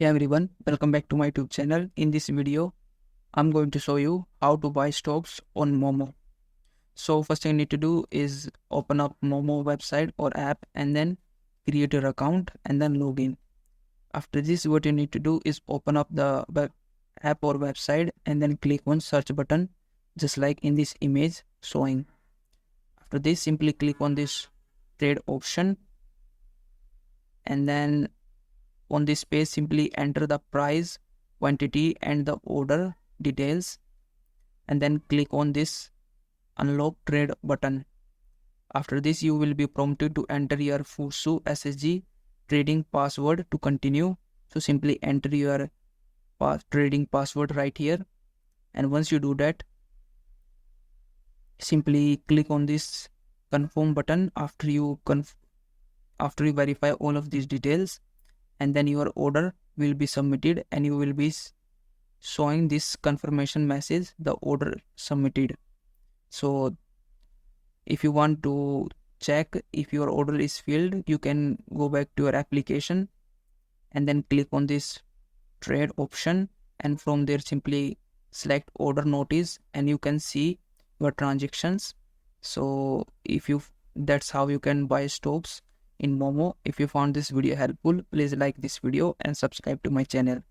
Hey everyone, welcome back to my YouTube channel. In this video, I'm going to show you how to buy stocks on Moomoo. So first thing you need to do is open up Moomoo website or app and then create your account and then log in. After this, what you need to do is open up the web app or website and then click on search button just like in this image showing. After this, simply click on this trade option and then on this page simply enter the price, quantity and the order details and then click on this unlock trade button. After this you will be prompted to enter your Fusu SSG trading password to continue. So simply enter your trading password right here, and once you do that simply click on this confirm button after you verify all of these details, and then your order will be submitted and you will be showing this confirmation message, the order submitted. So if you want to check if your order is filled, you can go back to your application and then click on this trade option, and from there simply select order notice and you can see your transactions. So that's how you can buy stocks in Moomoo. If you found this video helpful, please like this video and subscribe to my channel.